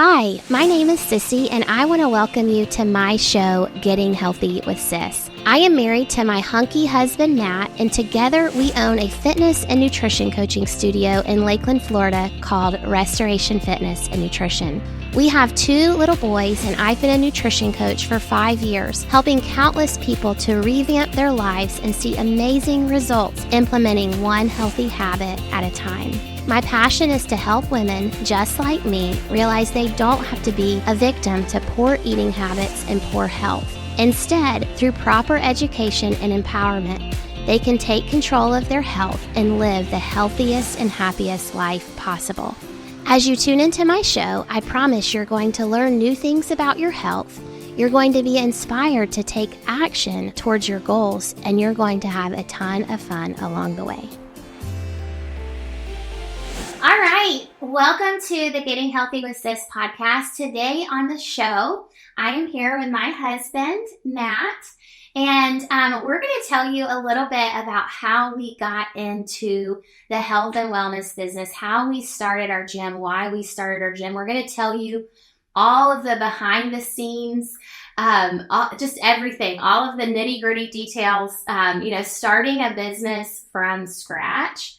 Hi, my name is Sissy, and I want to welcome you to my show, Getting Healthy with Sis. I am married to my hunky husband, Matt, and together we own a fitness and nutrition coaching studio in Lakeland, Florida called Restoration Fitness and Nutrition. We have 2 little boys, and I've been a nutrition coach for 5 years, helping countless people to revamp their lives and see amazing results implementing one healthy habit at a time. My passion is to help women just like me realize they don't have to be a victim to poor eating habits and poor health. Instead, through proper education and empowerment, they can take control of their health and live the healthiest and happiest life possible. As you tune into my show, I promise you're going to learn new things about your health. You're going to be inspired to take action towards your goals, and you're going to have a ton of fun along the way. All right, welcome to the Getting Healthy with Sis podcast. Today on the show, I am here with my husband, Matt, and we're going to tell you a little bit about how we got into the health and wellness business, how we started our gym, why we started our gym. We're going to tell you all of the behind the scenes, just everything, all of the nitty-gritty details. Starting a business from scratch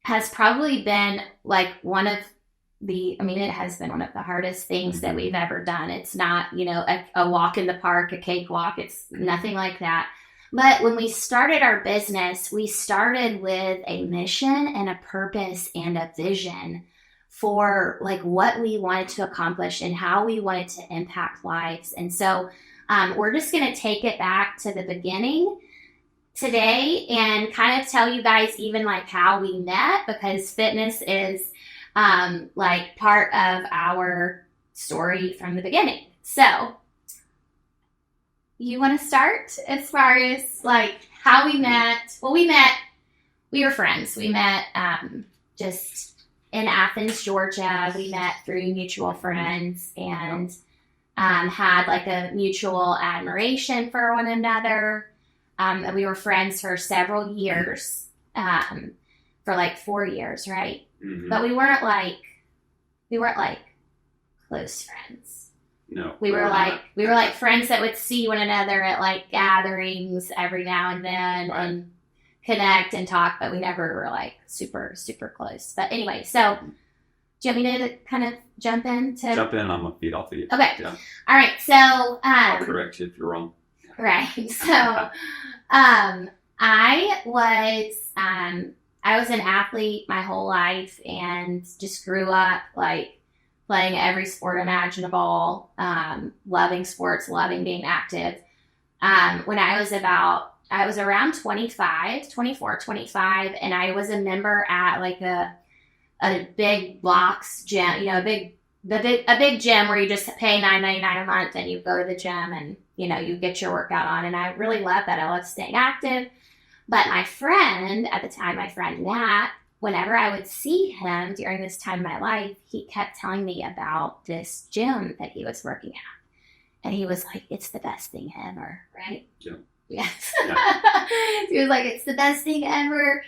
has probably been like it has been one of the hardest things that we've ever done. It's not, a walk in the park, a cakewalk. It's nothing like that. But when we started our business, we started with a mission and a purpose and a vision for like what we wanted to accomplish and how we wanted to impact lives. And so we're just going to take it back to the beginning today and kind of tell you guys even like how we met, because fitness is like part of our story from the beginning. So you want to start as far as like how we met? Well, we were friends. We met just in Athens, Georgia. We met through mutual friends and had like a mutual admiration for one another. And we were friends for several years, for like 4 years, right? Mm-hmm. But we weren't like close friends. No. We were like friends that would see one another at like gatherings every now and then, right, and connect and talk, but we never were like super, super close. But anyway, so do you want me to kind of jump in? I'm gonna feed off of you. Okay. Yeah. All right. So I'll correct you if you're wrong. Right. So I was an athlete my whole life and just grew up like playing every sport imaginable, loving sports, loving being active. When I was around 24, 25, and I was a member at like a big box gym, a big gym where you just pay $9.99 a month and you go to the gym and you get your workout on. And I really loved that. I loved staying active. But my friend at the time, Matt, whenever I would see him during this time in my life, he kept telling me about this gym that he was working at. And he was like, it's the best thing ever, right? Yeah. Yes. Yeah. He was like, it's the best thing ever.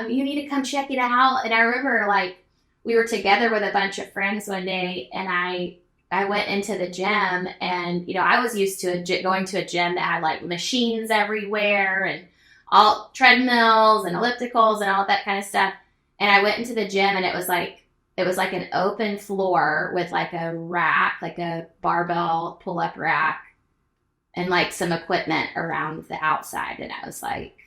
You need to come check it out. And I remember like we were together with a bunch of friends one day, and I went into the gym, and I was used to going to a gym that had like machines everywhere and all treadmills and ellipticals and all that kind of stuff. And I went into the gym, and it was like an open floor with like a rack, like a barbell pull-up rack, and like some equipment around the outside. And I was like,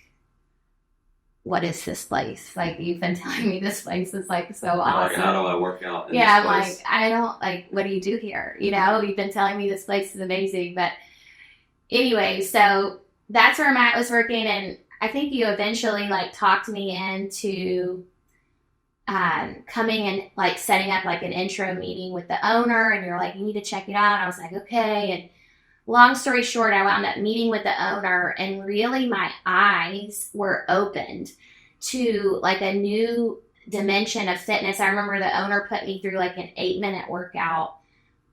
what is this place? Like, you've been telling me this place is like so awesome. Like, how do I work out in this place? Like, I don't like, what do you do here? You've been telling me this place is amazing. But anyway, so that's where Matt was working. And I think you eventually like talked me into coming and like setting up like an intro meeting with the owner. And you're like, you need to check it out. And I was like, okay. And long story short, I wound up meeting with the owner, and really my eyes were opened to like a new dimension of fitness. I remember the owner put me through like an 8-minute workout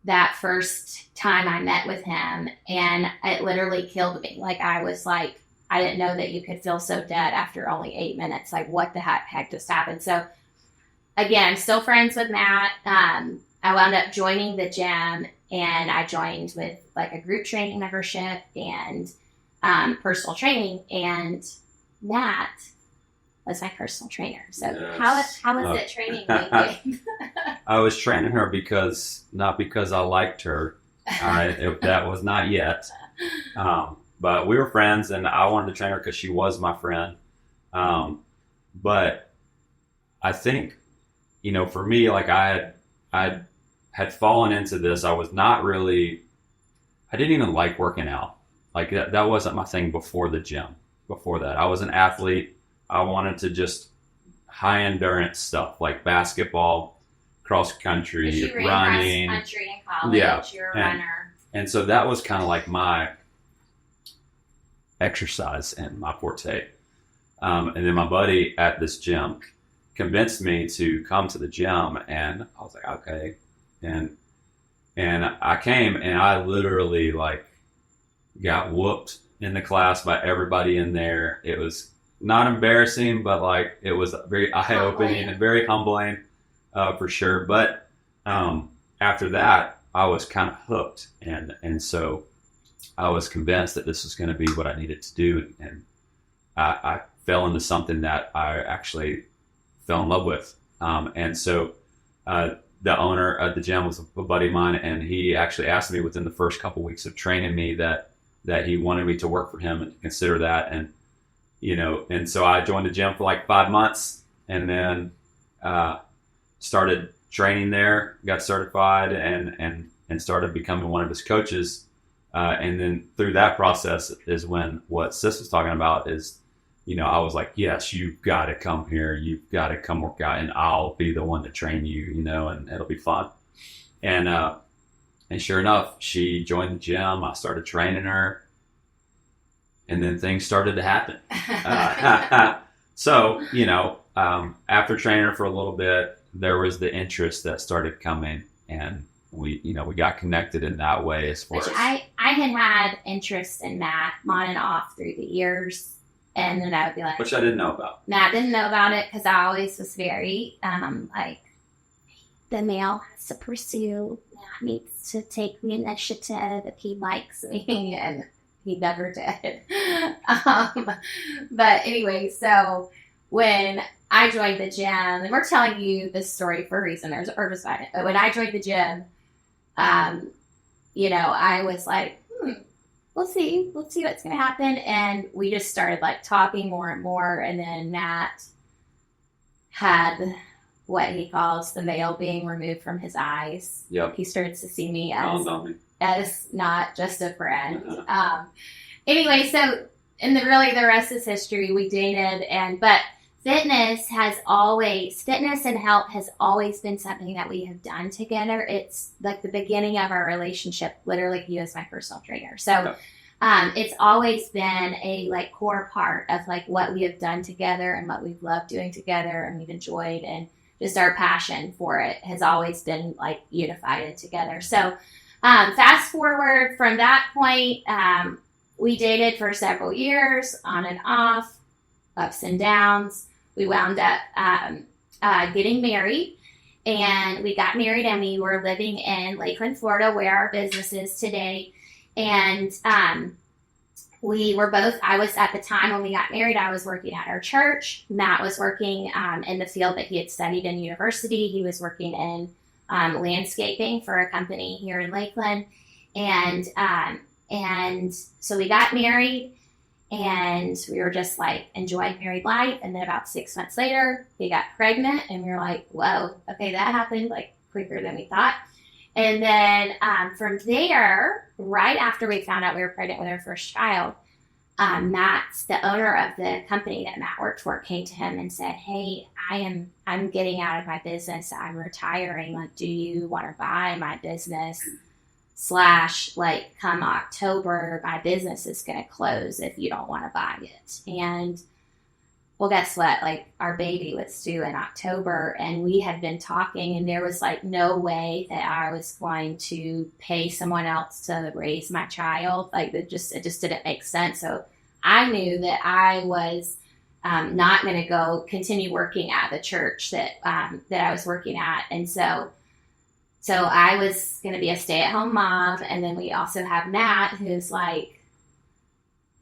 that first time I met with him, and it literally killed me. Like, I was like, I didn't know that you could feel so dead after only 8 minutes. Like, what the heck just happened? So again, I'm still friends with Matt. I wound up joining the gym, and I joined with like a group training membership and personal training, and Matt was my personal trainer. So Yes. how was it training you? I was training her not because I liked her. That was not yet. But we were friends, and I wanted to train her because she was my friend. But I think, for me, like I had fallen into this. I didn't even like working out. Like that wasn't my thing before the gym. Before that, I was an athlete. I wanted to just high endurance stuff like basketball, cross country, You ran running. cross country in college. Yeah. You're a runner. And so that was kind of like my exercise and my forte. And then my buddy at this gym convinced me to come to the gym, and I was like, okay. And I came, and I literally like got whooped in the class by everybody in there. It was not embarrassing, but like it was very eye-opening and very humbling, for sure. But after that, I was kind of hooked, and so I was convinced that this was going to be what I needed to do, and I fell into something that I actually fell in love with. And so the owner at the gym was a buddy of mine, and he actually asked me within the first couple weeks of training me that he wanted me to work for him and to consider that. And and so I joined the gym for like 5 months, and then started training there, got certified, and started becoming one of his coaches. And then through that process is when what Sis was talking about is, I was like, yes, you've got to come here. You've got to come work out, and I'll be the one to train you, and it'll be fun. And sure enough, she joined the gym. I started training her, and then things started to happen. So, after training her for a little bit, there was the interest that started coming, and we got connected in that way as far as I had interest in Matt on and off through the years. And then I would be like, which I didn't know about. Matt didn't know about it because I always was very like, the male has to pursue, Matt needs to take the initiative if he likes me, and he never did. But anyway, so when I joined the gym, and we're telling you this story for a reason, there's a purpose behind it. But when I joined the gym, I was like, we'll see what's going to happen. And we just started like talking more and more. And then Matt had what he calls the veil being removed from his eyes. Yep. He starts to see me as not just a friend. Anyway, so the rest is history. We dated, but fitness and health has always been something that we have done together. It's like the beginning of our relationship, literally you as my personal trainer. So it's always been a like core part of like what we have done together and what we've loved doing together and we've enjoyed, and just our passion for it has always been like unified together. So fast forward from that point, we dated for several years on and off, ups and downs. We wound up getting married, and we got married, and we were living in Lakeland, Florida, where our business is today. And we were both, I was at the time when we got married, I was working at our church. Matt was working in the field that he had studied in university. He was working in landscaping for a company here in Lakeland. And so we got married, and we were just like enjoying married life. And then about 6 months later, we got pregnant, and we were like, whoa, okay, that happened like quicker than we thought. And then from there, right after we found out we were pregnant with our first child, Matt's, the owner of the company that Matt worked for, came to him and said, hey, I'm getting out of my business. I'm retiring. Like, do you want to buy my business? / like come October, my business is going to close if you don't want to buy it. And well, guess what? Like, our baby was due in October, and we had been talking, and there was like no way that I was going to pay someone else to raise my child. Like, it just didn't make sense. So I knew that I was not going to continue working at the church that I was working at. And so So I was going to be a stay-at-home mom, and then we also have Matt, who's like,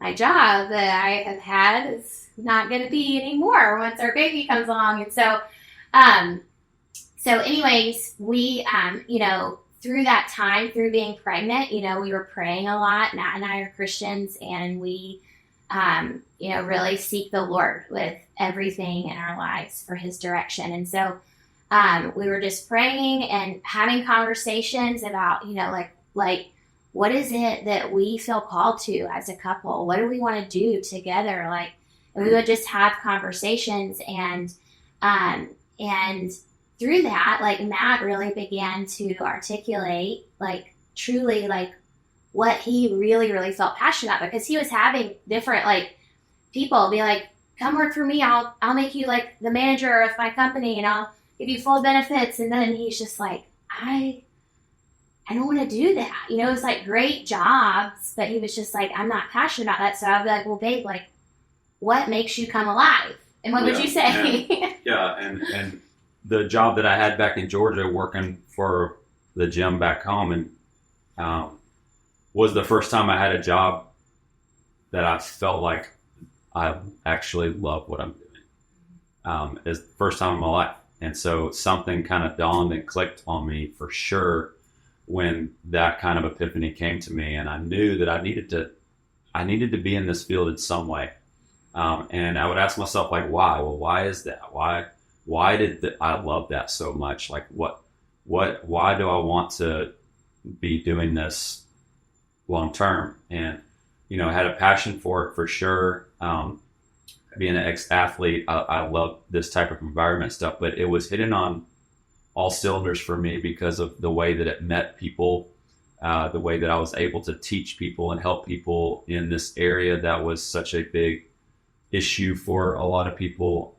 my job that I have had is not going to be anymore once our baby comes along. And so anyways, we, through that time, through being pregnant, we were praying a lot. Matt and I are Christians, and we, really seek the Lord with everything in our lives for his direction. And so we were just praying and having conversations about, like what is it that we feel called to as a couple? What do we want to do together? And we would just have conversations, and through that, Matt really began to articulate, truly, what he really, really felt passionate about, because he was having different, people be like, come work for me. I'll make you, the manager of my company, and I'll give you full benefits. And then he's just like, I don't want to do that. It was great jobs, but he was just like, I'm not passionate about that. So I'd be like, well, babe, what makes you come alive? And what would you say? Yeah. And the job that I had back in Georgia, working for the gym back home, and was the first time I had a job that I felt like I actually love what I'm doing. It's the first time in my life. And so something kind of dawned and clicked on me for sure when that kind of epiphany came to me, and I knew that I needed to be in this field in some way. And I would ask myself, why? Well, why is that? Why did I love that so much? Why do I want to be doing this long term? And, I had a passion for it for sure. Being an ex-athlete, I love this type of environment stuff, but it was hitting on all cylinders for me because of the way that it met people, the way that I was able to teach people and help people in this area that was such a big issue for a lot of people,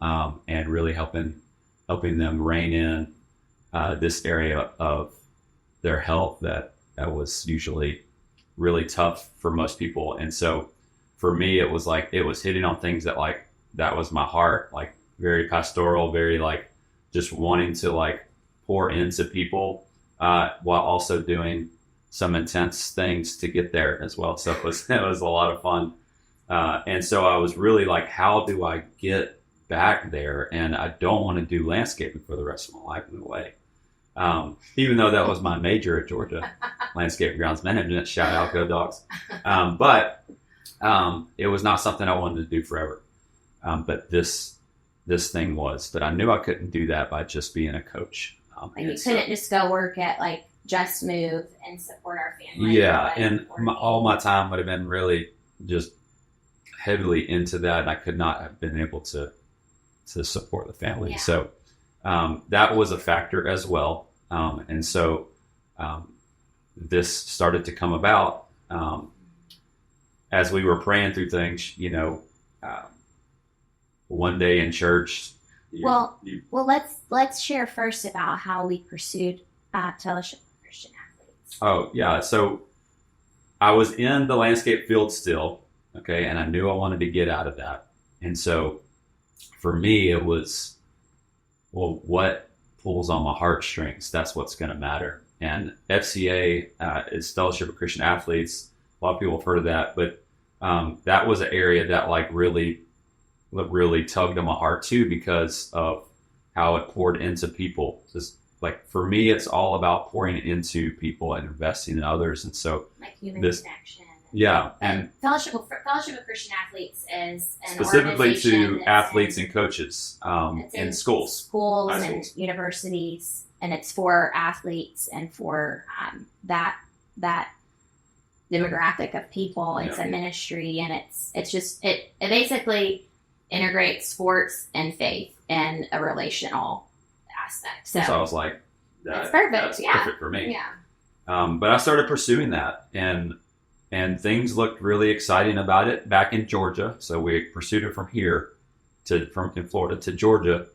and really helping them rein in this area of their health that was usually really tough for most people. And so for me, it was hitting on things that that was my heart, very pastoral, very just wanting to pour into people, while also doing some intense things to get there as well. So it was a lot of fun. And so I was really how do I get back there? And I don't want to do landscaping for the rest of my life in a way. Even though that was my major at Georgia, landscape and grounds management, shout out, go Dogs. But it was not something I wanted to do forever. But this thing was that I knew I couldn't do that by just being a coach. You couldn't just go work at Just Move and support our family. Yeah, and all my time would have been really just heavily into that, and I could not have been able to support the family. Yeah. So that was a factor as well. And so this started to come about as we were praying through things, one day in church. Let's share first about how we pursued Fellowship of Christian Athletes. Oh, yeah. So I was in the landscape field still, okay, and I knew I wanted to get out of that. And so for me, it was, what pulls on my heartstrings? That's what's going to matter. And FCA is Fellowship of Christian Athletes. A lot of people have heard of that, but that was an area that really tugged on my heart too, because of how it poured into people. Just for me, it's all about pouring into people and investing in others. And so human connection. Yeah. And Fellowship of Christian Athletes is an specifically to athletes and coaches in schools and universities, and it's for athletes and for that demographic of people. It's a ministry, and it basically integrates sports and faith in a relational aspect. So I was like, that's perfect. That's perfect for me. Yeah. But I started pursuing that, and things looked really exciting about it back in Georgia. So we pursued it from here from Florida to Georgia.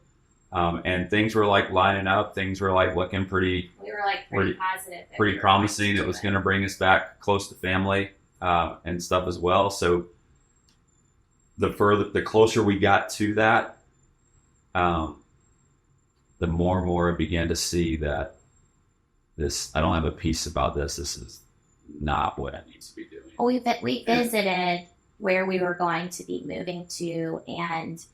And things were lining up. Things were looking pretty. We were pretty positive. Pretty promising. It was going to bring us back close to family and stuff as well. So the closer we got to that, the more and more I began to see that I don't have a peace about this. This is not what I need to be doing. We visited where we were going to be moving to, and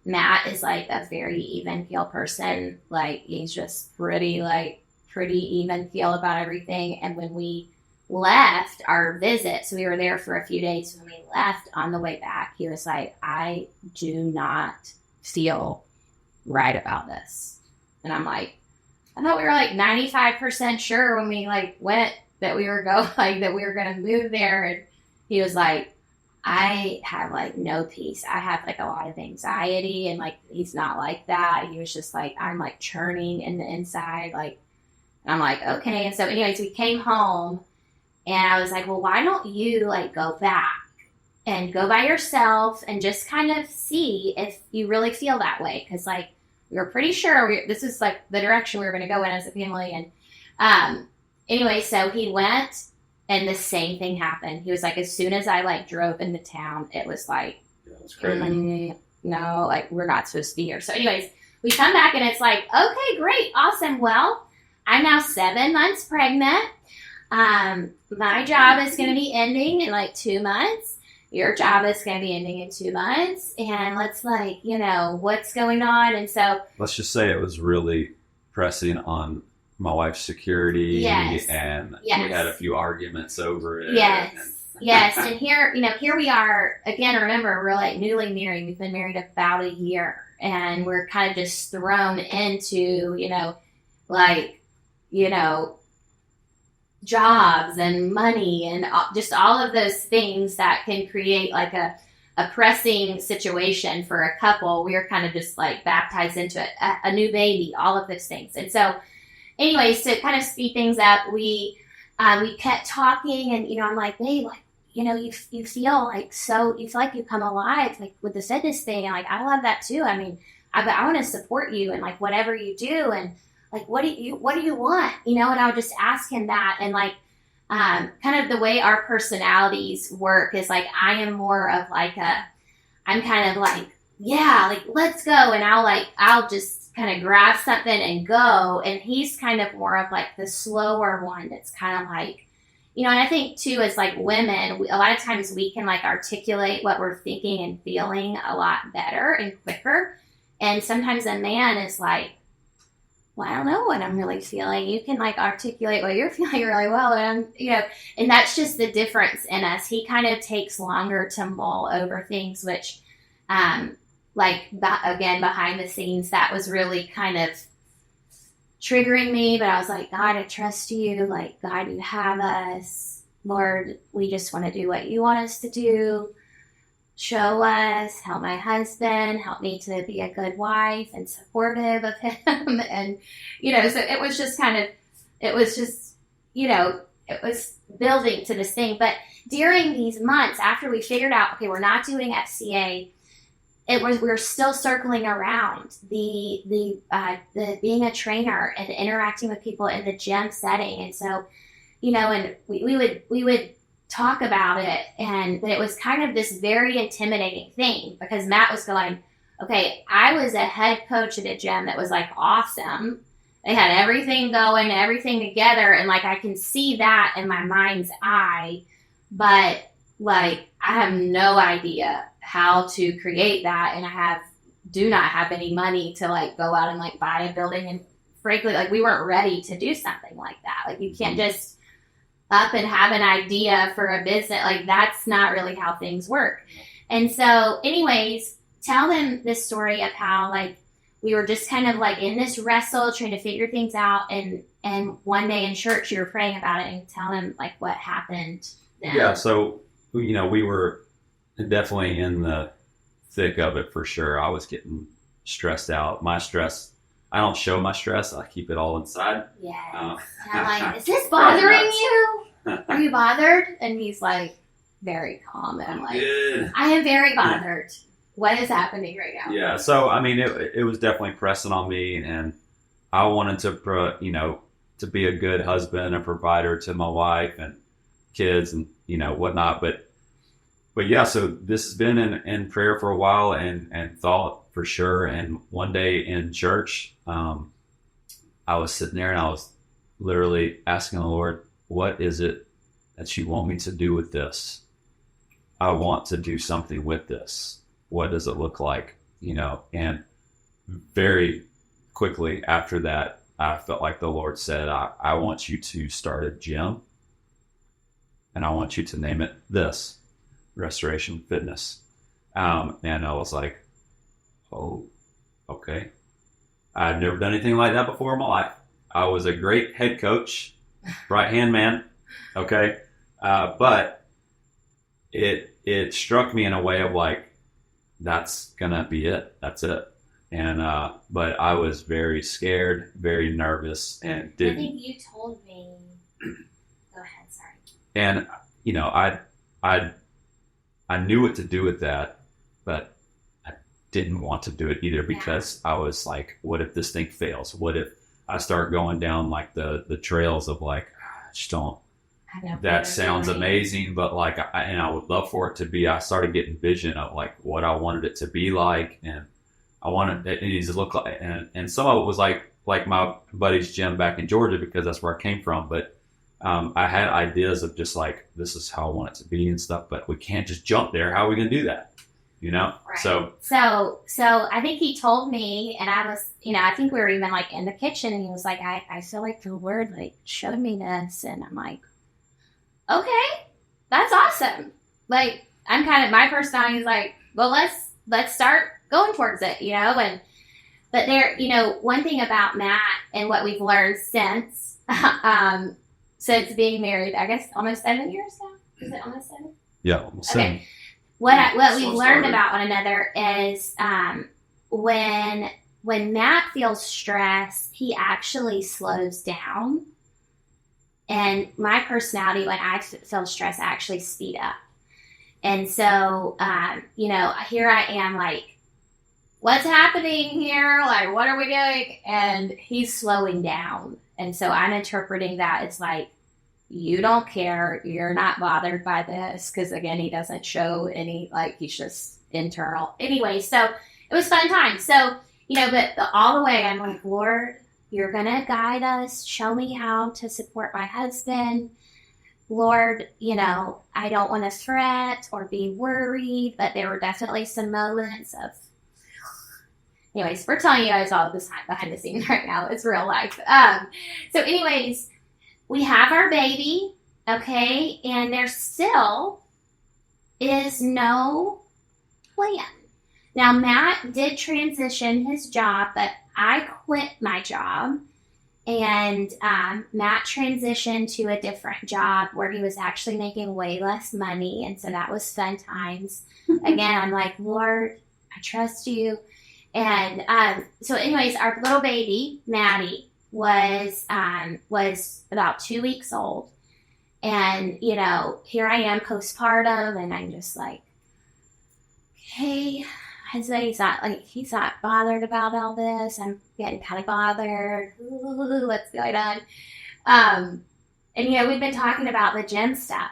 Matt is like a very even keel person. Like he's just pretty even keel about everything. And when we left our visit, so we were there for a few days, when we left on the way back, he was like, I do not feel right about this. And I'm like, I thought we were like 95% sure when we like went that we were that we were going to move there. And he was like, I have like no peace. I have like a lot of anxiety, and like he's not like that. He was just like, I'm like churning in the inside, like. And I'm like, okay. And so anyways, we came home, and I was like, well, why don't you like go back and go by yourself and just kind of see if you really feel that way? Because like we were pretty sure this is like the direction we were going to go in as a family. And anyway, so he went, and the same thing happened. He was like, as soon as I like drove into town, it was like, That's crazy. No, like we're not supposed to be here. So anyways, we come back, and it's like, okay, great, awesome. Well, I'm now 7 months pregnant. My job is going to be ending in like 2 months. Your job is going to be ending in 2 months. And let's like, what's going on? And so let's just say it was really pressing on my wife's security. Yes. And Yes. we had a few arguments over it. Yes. Yes. And here we are again. Remember, we're like newly married. We've been married about a year, and we're kind of just thrown into, jobs and money and just all of those things that can create like a pressing situation for a couple. We are kind of just like baptized into it, a new baby, all of those things. And so anyways, to kind of speed things up, we kept talking, and, I'm like, babe, like, you feel like you feel like you come alive, like with the fitness thing. And like, I love that too. I mean, I want to support you and like whatever you do. And like, what do you want? And I would just ask him that. And like, kind of the way our personalities work is like, I am more of like I'm kind of like, yeah, like, let's go. And I'll just kind of grab something and go. And he's kind of more of like the slower one that's kind of like, and I think too, as like women, a lot of times we can like articulate what we're thinking and feeling a lot better and quicker. And sometimes a man is like, well, I don't know what I'm really feeling. You can like articulate what you're feeling really well. And and that's just the difference in us. He kind of takes longer to mull over things, which, again, behind the scenes, that was really kind of triggering me. But I was like, God, I trust you. Like, God, you have us. Lord, we just want to do what you want us to do. Show us, help my husband, help me to be a good wife and supportive of him. And, so it was just it was building to this thing. But during these months, after we figured out, okay, we're not doing FCA, we were still circling around the being a trainer and interacting with people in the gym setting. And so, and we would talk about it, but it was kind of this very intimidating thing, because Matt was going, okay, I was a head coach at a gym that was like awesome. They had everything going, everything together, and like I can see that in my mind's eye, but like I have no idea how to create that, and do not have any money to like go out and like buy a building. And frankly, like we weren't ready to do something like that. Like you can't just up and have an idea for a business. Like that's not really how things work. And so anyways, tell them this story of how like we were just kind of like in this wrestle trying to figure things out. And one day in church, you were praying about it, and tell them like what happened then. Yeah. So, we were definitely in the thick of it for sure. I was getting stressed out. My stress, I don't show my stress. I keep it all inside. Yes. And I'm like, is this bothering you? Are you bothered? And he's like, very calm. And I'm like, good. I am very bothered. What is happening right now? Yeah. So, I mean, it was definitely pressing on me, and I wanted to be a good husband and provider to my wife and kids and, whatnot. But yeah, so this has been in prayer for a while and thought for sure. And one day in church, I I was sitting there and I was literally asking the Lord, what is it that you want me to do with this? I want to do something with this. What does it look like? And very quickly after that, I felt like the Lord said, I want you to start a gym, and I want you to name it this, Restoration Fitness. And I was like, oh, okay. I've never done anything like that before in my life. I was a great head coach, right-hand man, okay? But it struck me in a way of like, that's gonna be it. That's it. And but I was very scared, very nervous, and didn't. I think you told me. Go ahead, sorry. And I knew what to do with that, but I didn't want to do it either because I was like, what if this thing fails? What if I start going down like the trails of like, I just don't. That sounds amazing, but like, I would love for it to be. I started getting vision of like what I wanted it to be like, and I wanted it needs to look like, and some of it was like my buddy's gym back in Georgia because that's where I came from. But I had ideas of just like, this is how I want it to be and stuff, but we can't just jump there. How are we going to do that? Right. So I think he told me, and I was, I think we were even like in the kitchen, and he was like, I feel like the Lord like showed me this, and I'm like, okay, that's awesome. Like, I'm kind of, my personality is like, well, let's start going towards it, but there, one thing about Matt and what we've learned since being married, I guess almost 7 years now. Is it almost 7? Yeah, almost 7. Okay. What we've learned about one another is when Matt feels stress, he actually slows down. And my personality, when I feel stress, I actually speed up. And so, here I am like, what's happening here? Like, what are we doing? And he's slowing down. And so I'm interpreting that as like, you don't care. You're not bothered by this. Because again, he doesn't show any, like, he's just internal. Anyway, so it was fun time. So, but all the way I'm like, Lord, you're going to guide us. Show me how to support my husband. Lord, I don't want to threat or be worried, but there were definitely some moments of, anyways, we're telling you guys all this behind the scenes right now. It's real life. So anyways, we have our baby, okay, and there still is no plan. Now, Matt did transition his job, but I quit my job, and Matt transitioned to a different job where he was actually making way less money, and so that was fun times. Again, I'm like, Lord, I trust you. And so anyways, our little baby, Maddie, was about 2 weeks old, and here I am postpartum, and I'm just like, okay. And so he's not bothered about all this. I'm getting kind of bothered. Ooh, what's going on? And we've been talking about the gym stuff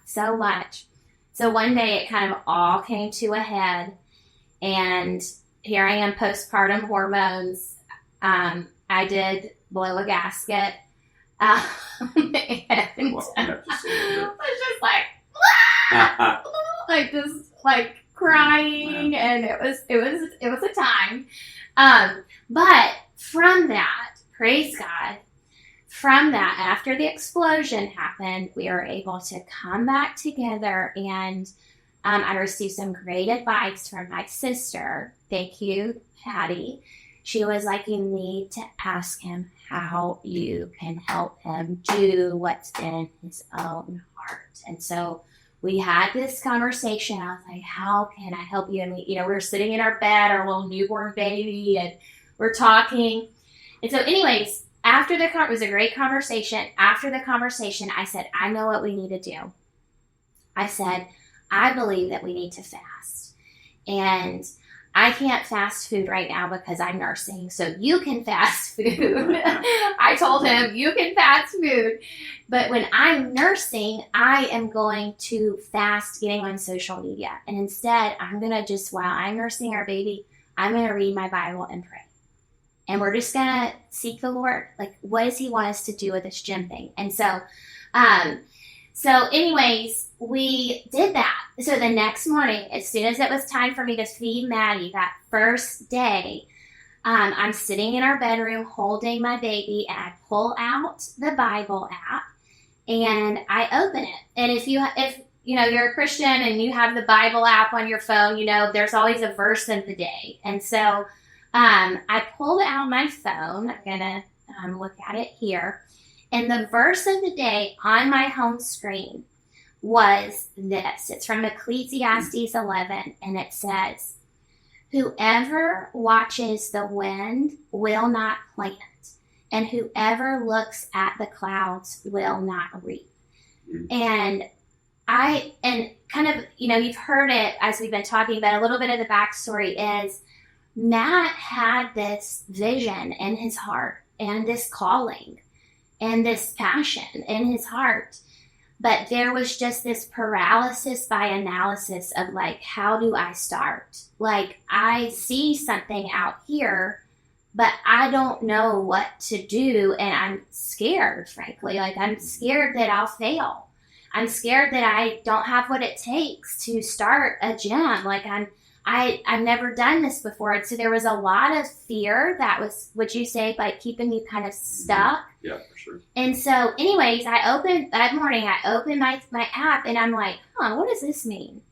so much. So one day it kind of all came to a head, and here I am, postpartum hormones. I did blow a gasket, and I was just like, like just like crying, and it was a time. But from that, praise God, from that, after the explosion happened, we were able to come back together, and I received some great advice from my sister. Thank you, Patty. She was like, you need to ask him how you can help him do what's in his own heart. And so we had this conversation. I was like, how can I help you? And we were sitting in our bed, our little newborn baby, and we're talking. And so anyways, it was a great conversation. After the conversation, I said, I know what we need to do. I said, I believe that we need to fast. And I can't fast food right now because I'm nursing, so you can fast food. I told him, you can fast food. But when I'm nursing, I am going to fast getting on social media. And instead, I'm going to while I'm nursing our baby, I'm going to read my Bible and pray. and we're just going to seek the Lord. Like, what does he want us to do with this gym thing? And so anyways, we did that. So the next morning, as soon as it was time for me to feed Maddie that first day, I'm sitting in our bedroom holding my baby, and I pull out the Bible app and I open it. And if you're a Christian and you have the Bible app on your phone, there's always a verse of the day. And so I pulled out my phone. I'm going to look at it here. And the verse of the day on my home screen was this. It's from Ecclesiastes 11, and it says, "Whoever watches the wind will not plant, and whoever looks at the clouds will not reap." And kind of, you've heard it as we've been talking, but a little bit of the backstory is Matt had this vision in his heart and this calling and this passion in his heart. But there was just this paralysis by analysis of like, how do I start? Like, I see something out here, but I don't know what to do. And I'm scared, frankly. Like, I'm scared that I'll fail. I'm scared that I don't have what it takes to start a gym. Like, I've never done this before. And so there was a lot of fear that was, would you say, like keeping me kind of stuck? Yeah, for sure. And so anyways, I opened my app and I'm like, what does this mean?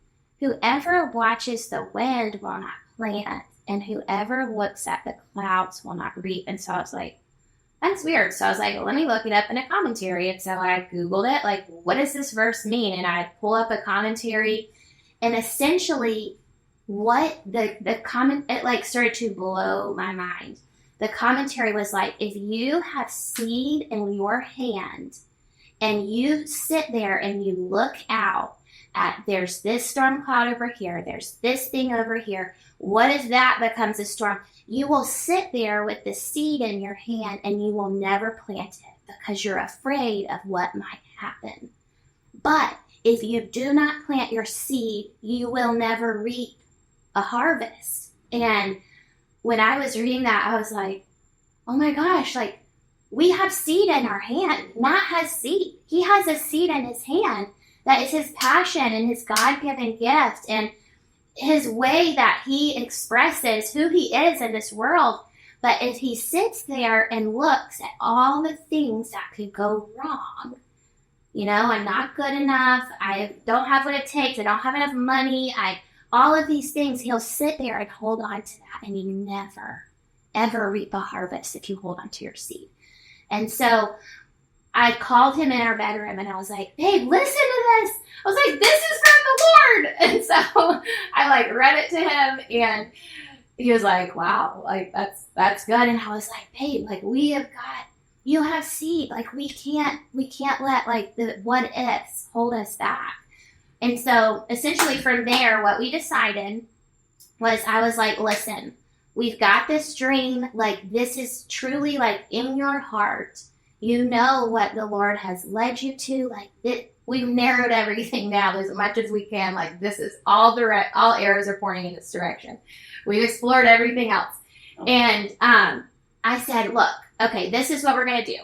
Whoever watches the wind will not plant, and whoever looks at the clouds will not reap. And so I was like, that's weird. So I was like, let me look it up in a commentary. And so I Googled it, like, what does this verse mean? And I pull up a commentary, and essentially what the comment, it like started to blow my mind. The commentary was like, if you have seed in your hand and you sit there and you look out at, there's this storm cloud over here, there's this thing over here, what if that becomes a storm? You will sit there with the seed in your hand and you will never plant it because you're afraid of what might happen. But if you do not plant your seed, you will never reap a harvest. And when I was reading that, I was like, oh my gosh, like, we have seed in our hand. Matt has seed. He has a seed in his hand that is his passion and his God-given gift and his way that he expresses who he is in this world. But if he sits there and looks at all the things that could go wrong, I'm not good enough, I don't have what it takes, I don't have enough money, all of these things, he'll sit there and hold on to that, and you never, ever reap a harvest if you hold on to your seed. And so I called him in our bedroom, and I was like, babe, listen to this. I was like, this is from the Lord. And so I read it to him, and he was like, wow, that's good. And I was like, babe, you have seed. We can't let the what ifs hold us back. And so essentially from there, what we decided was, I was like, listen, we've got this dream. This is truly in your heart. You know what the Lord has led you to. We've narrowed everything down as much as we can. This is all arrows are pointing in this direction. We've explored everything else. And I said, look, okay, this is what we're going to do.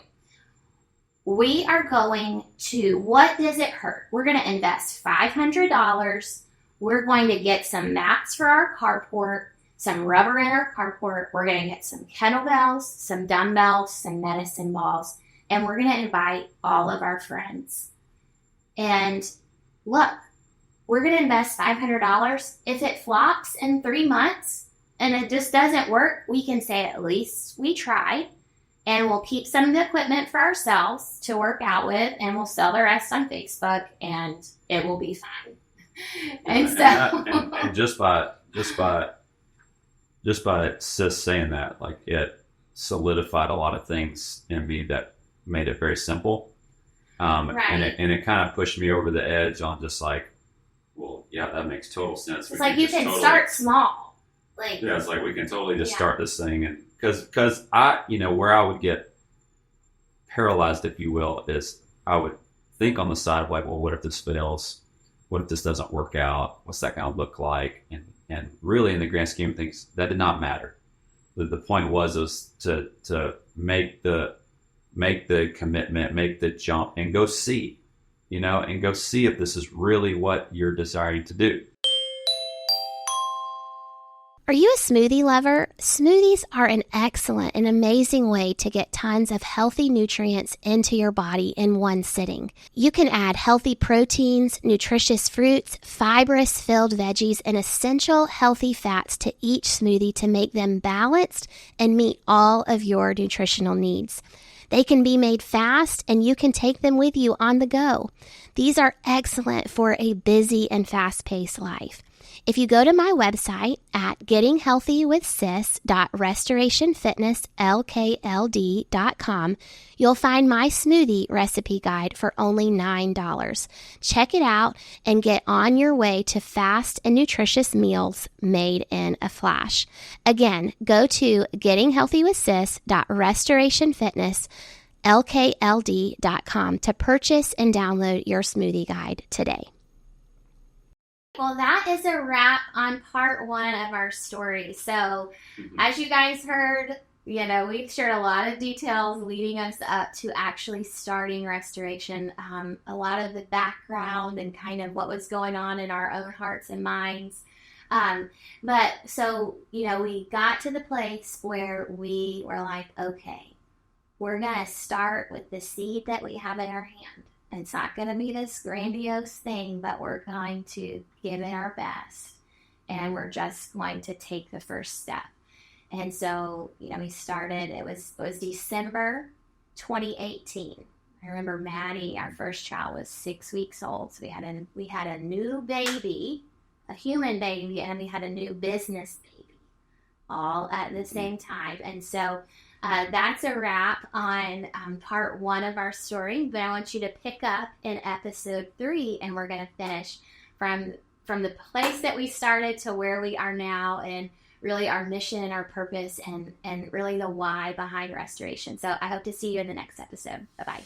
We are going to, what does it hurt? We're going to invest $500. We're going to get some mats for our carport, some rubber in our carport. We're going to get some kettlebells, some dumbbells, some medicine balls, and we're going to invite all of our friends. And look, we're going to invest $500. If it flops in 3 months and it just doesn't work, we can say at least we tried. And we'll keep some of the equipment for ourselves to work out with, and we'll sell the rest on Facebook, and it will be fine. And so, and just by sis saying that, it solidified a lot of things in me that made it very simple. Right. And it kind of pushed me over the edge on just well, yeah, that makes total sense. It's you can start small. It's we can totally just start this thing. And because I, where I would get paralyzed, if you will, is I would think on the side of well, what if this fails? What if this doesn't work out? What's that going to look like? And really, in the grand scheme of things, that did not matter. the point was to make the commitment, make the jump, and go see, and go see if this is really what you're desiring to do. Are you a smoothie lover? Smoothies are an excellent and amazing way to get tons of healthy nutrients into your body in one sitting. You can add healthy proteins, nutritious fruits, fibrous-filled veggies, and essential healthy fats to each smoothie to make them balanced and meet all of your nutritional needs. They can be made fast, and you can take them with you on the go. These are excellent for a busy and fast-paced life. If you go to my website at gettinghealthywithsis.restorationfitnesslkld.com, you'll find my smoothie recipe guide for only $9. Check it out and get on your way to fast and nutritious meals made in a flash. Again, go to gettinghealthywithsis.restorationfitnesslkld.com to purchase and download your smoothie guide today. Well, that is a wrap on part one of our story. So, as you guys heard, we've shared a lot of details leading us up to actually starting restoration. A lot of the background and kind of what was going on in our own hearts and minds. We got to the place where we were like, okay, we're going to start with the seed that we have in our hand. It's not going to be this grandiose thing, but we're going to give it our best, and we're just going to take the first step. And so, we started, it was December 2018. I remember Maddie, our first child, was 6 weeks old. So we had a new baby, a human baby, and we had a new business baby all at the same time. And so that's a wrap on part one of our story, but I want you to pick up in episode 3, and we're going to finish from the place that we started to where we are now, and really our mission and our purpose, and really the why behind restoration. So I hope to see you in the next episode. Bye-bye.